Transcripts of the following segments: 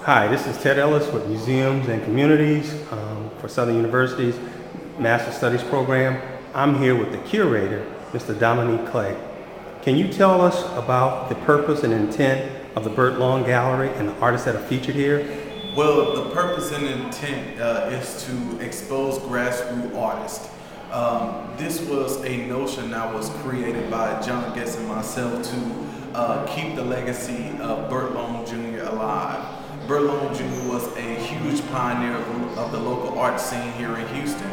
Hi, this is Ted Ellis with Museums and Communities for Southern University's Master Studies program. I'm here with the curator, Mr. Domonic Clay. Can you tell us about the purpose and intent of the Birch Lawn Gallery and the artists that are featured here? Well, the purpose and intent is to expose grassroots artists. This was a notion that was created by John Guest and myself to keep the legacy of Birch Lawn Jr. alive. Birch Lawn Jr. was a huge pioneer of the local art scene here in Houston.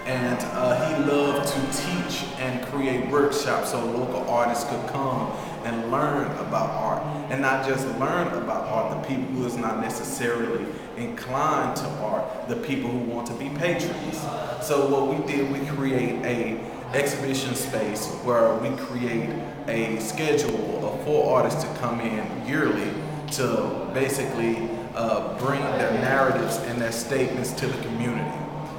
And he loved to teach and create workshops so local artists could come and learn about art. And not just learn about art, the people who is not necessarily inclined to art, the people who want to be patrons. So what we did, we create a exhibition space where we create a schedule of 4 artists to come in yearly to basically bring their narratives and their statements to the community.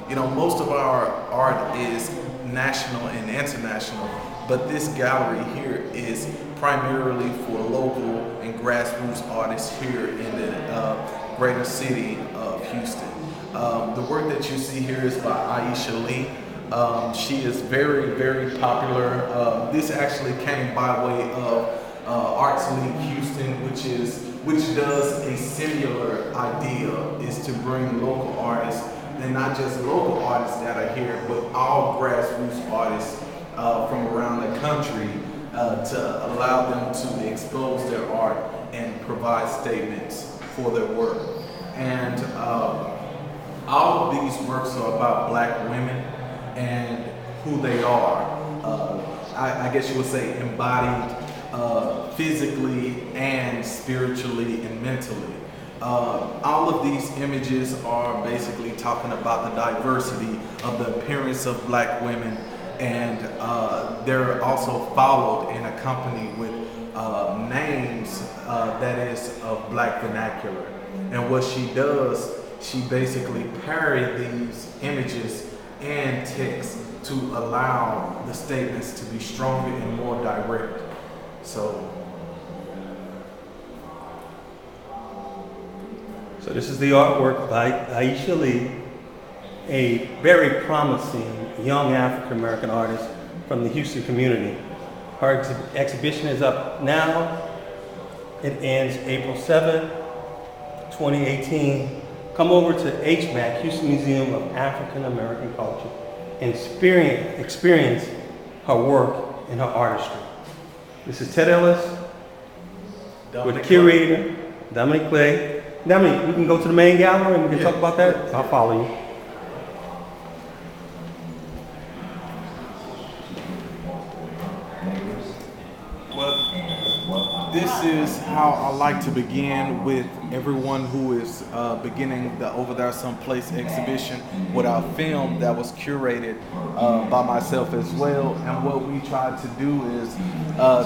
You know, most of our art is national and international, but this gallery here is primarily for local and grassroots artists here in the greater city of Houston. The work that you see here is by Aisha Lee. She is very, very popular. This actually came by way of Arts League Houston, which does a similar idea, is to bring local artists, and not just local artists that are here, but all grassroots artists from around the country to allow them to expose their art and provide statements for their work. And all of these works are about Black women and who they are. I guess you would say embodied physically and spiritually and mentally. All of these images are basically talking about the diversity of the appearance of Black women, and they're also followed and accompanied with names that is of Black vernacular. And what she does, she basically parodies these images and text to allow the statements to be stronger and more direct. So this is the artwork by Aisha Lee, a very promising young African-American artist from the Houston community. Her exhibition is up now. It ends April 7, 2018. Come over to HMAAC, Houston Museum of African American Culture, and experience her work and her artistry. This is Ted Ellis with curator Domonic Clay. Domonic, we can go to the main gallery and we can talk about that. I'll follow you. Well, this is how I like to begin with everyone who is beginning the Over There Someplace exhibition with our film that was curated by myself as well. And what we tried to do is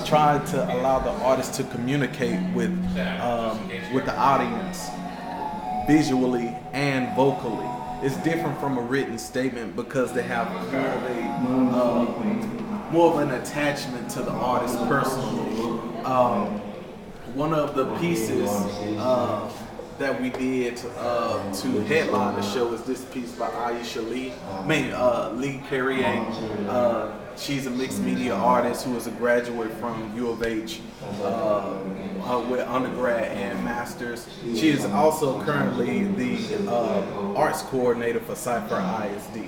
try to allow the artist to communicate with the audience visually and vocally. It's different from a written statement because they have more of an attachment to the artist personally. One of the pieces that we did to headline the show is this piece by Aisha Lee. Lee Carrier. She's a mixed media artist who is a graduate from U of H with undergrad and masters. She is also currently the arts coordinator for Cypher ISD.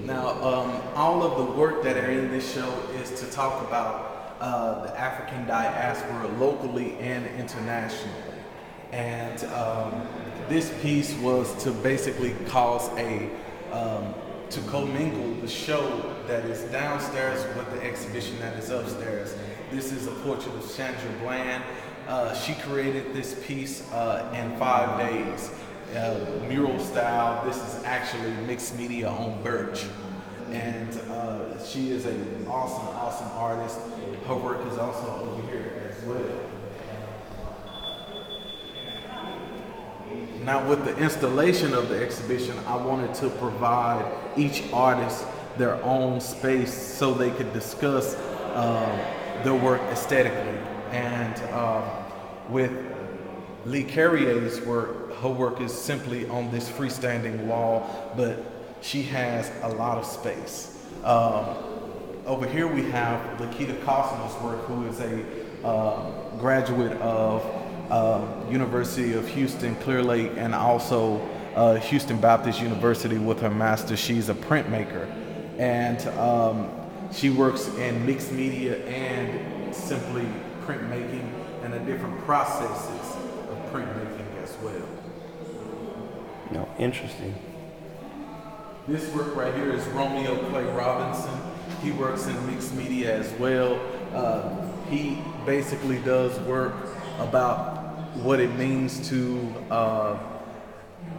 Now, all of the work that are in this show is to talk about the African diaspora locally and internationally. And this piece was to basically cause to commingle the show that is downstairs with the exhibition that is upstairs. This is a portrait of Chandra Bland. She created this piece in 5 days. Mural style. This is actually mixed media on Birch. And she is an awesome artist. Her work is also over here as well. Now with the installation of the exhibition, I wanted to provide each artist their own space so they could discuss their work aesthetically. And with Lee Carrier's work, her work is simply on this freestanding wall, but she has a lot of space. Over here we have Lakita Cosmo's work, who is a graduate of University of Houston, Clear Lake, and also Houston Baptist University with her master's. She's a printmaker, and she works in mixed media and simply printmaking and the different processes of printmaking as well. No, interesting. This work right here is Romeo Clay Robinson. He works in mixed media as well. He basically does work about what it means to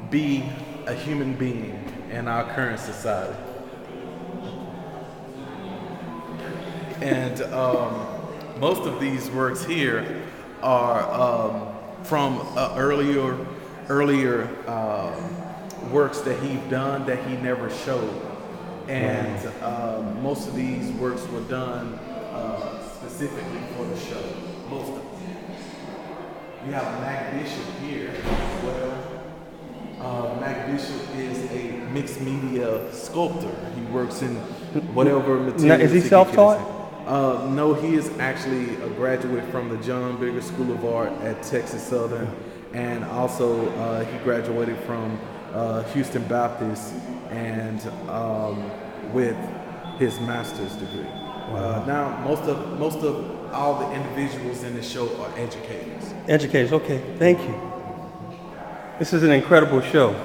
be a human being in our current society. And most of these works here are from earlier works that he's done that he never showed. And most of these works were done specifically for the show. Most of them. We have Mac Bishop here as well. Mac Bishop is a mixed media sculptor. He works in whatever materials. Now, is he self-taught? No, he is actually a graduate from the John Bigger School of Art at Texas Southern, and also he graduated from Houston Baptist and with his master's degree. Wow. Now, most of all the individuals in the show are educators. Educators, okay, thank you. This is an incredible show.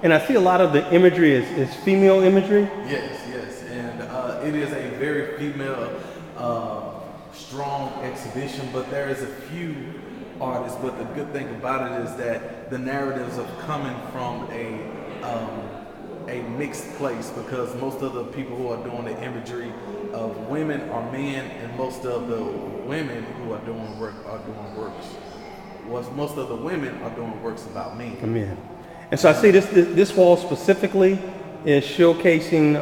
And I see a lot of the imagery is female imagery. Yes, and it is a very female, strong exhibition, but there is a few artists, but the good thing about it is that the narratives are coming from a mixed place, because most of the people who are doing the imagery of women are men, and most of the women who are doing work are doing works. Most of the women are doing works about men. Men. And so I see this wall specifically is showcasing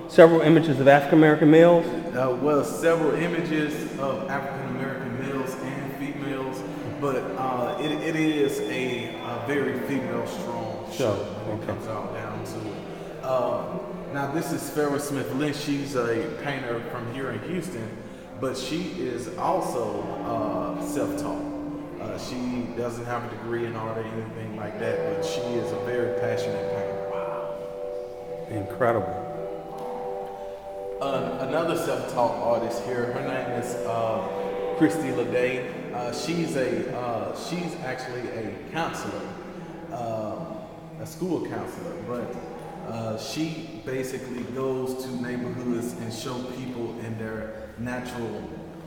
several images of African American males. Well, several images of African American males and females, but it is a very female strong show when it comes out down to it. Now this is Farrah Smith Lynch. She's a painter from here in Houston, but she is also self-taught. She doesn't have a degree in art or anything like that, but she is a very passionate painter. Wow. Incredible. Another self-taught artist here, her name is Christy Leday. She's actually a counselor, a school counselor, but she basically goes to neighborhoods and show people in their natural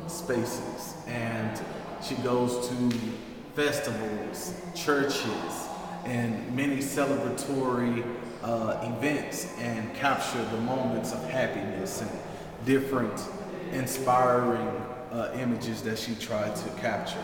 spaces, and she goes to festivals, churches, and many celebratory events and capture the moments of happiness and different inspiring images that she tried to capture.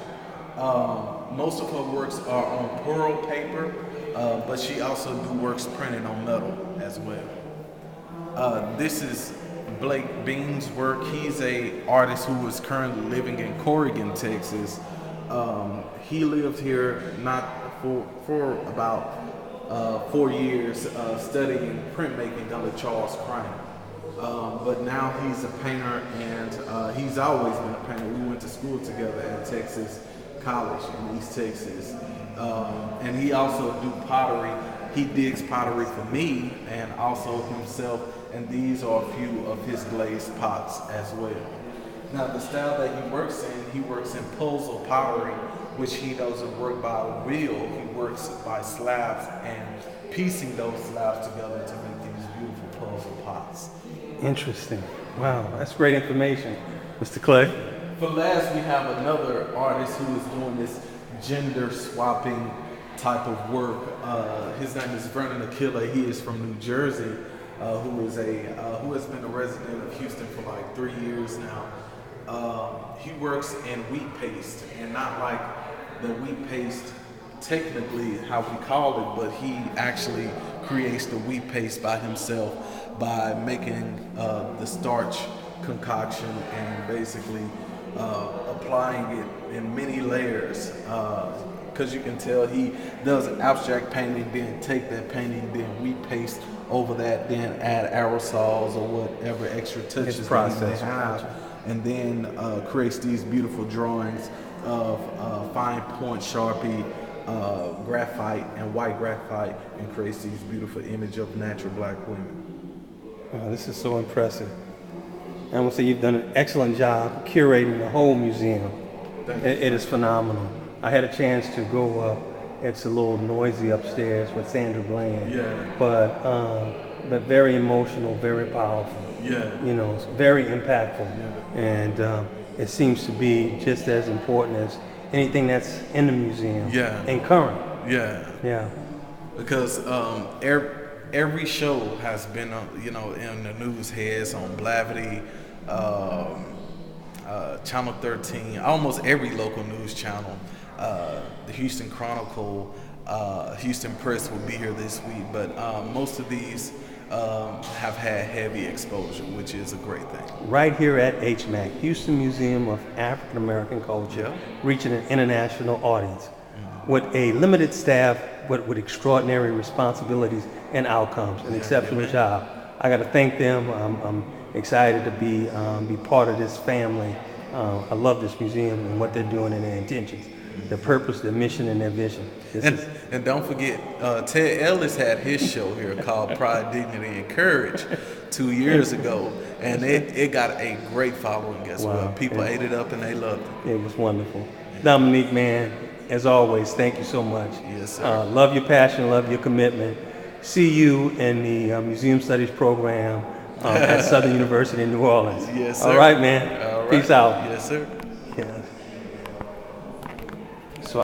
Most of her works are on pearl paper, but she also do works printed on metal as well. This is Blake Bean's work. He's a artist who is currently living in Corrigan, Texas. He lived here for about 4 years studying printmaking under Charles Crane. But now he's a painter, and he's always been a painter. We went to school together at Texas College in East Texas. And he also do pottery. He digs pottery for me and also himself, and these are a few of his glazed pots as well. Now the style that he works in puzzle pottery, which he doesn't work by wheel. He works by slabs and piecing those slabs together to make these beautiful puzzle pots. Interesting. Wow, that's great information. Mr. Clay? For last, we have another artist who is doing this gender swapping type of work. His name is Brenda Killa. He is from New Jersey, who has been a resident of Houston for like 3 years now. He works in wheat paste, and not like the wheat paste technically how we call it, but he actually creates the wheat paste by himself by making the starch concoction and basically applying it in many layers. Because you can tell he does an abstract painting, then take that painting, then wheat paste over that, then add aerosols or whatever extra touches that he may have, and then creates these beautiful drawings of fine point Sharpie, graphite and white graphite, and creates these beautiful image of natural black women. This is so impressive. I want to say you've done an excellent job curating the whole museum. It is phenomenal. I had a chance to go up. It's a little noisy upstairs with Sandra Bland. Yeah. But very emotional, very powerful. Yeah. You know, it's very impactful. Yeah. And it seems to be just as important as anything that's in the museum. Yeah. And current. Yeah. Yeah. Because every show has been, in the news heads on Blavity, Channel 13, almost every local news channel. The Houston Chronicle, Houston Press will be here this week, but most of these have had heavy exposure, which is a great thing. Right here at HMAAC, Houston Museum of African American Culture, reaching an international audience. With a limited staff, but with extraordinary responsibilities and outcomes, an exceptional job. I got to thank them. I'm excited to be part of this family. I love this museum and what they're doing and their intentions, their purpose, their mission, and their vision. And don't forget, Ted Ellis had his show here called Pride, Dignity, and Courage 2 years ago, and it got a great following as well. People ate it up and they loved it. It was wonderful. Domonic, man, as always, thank you so much. Yes, sir. Love your passion, love your commitment. See you in the Museum Studies program at Southern University in New Orleans. Yes, sir. All right, man. All right. Peace out. Yes, sir. Yeah.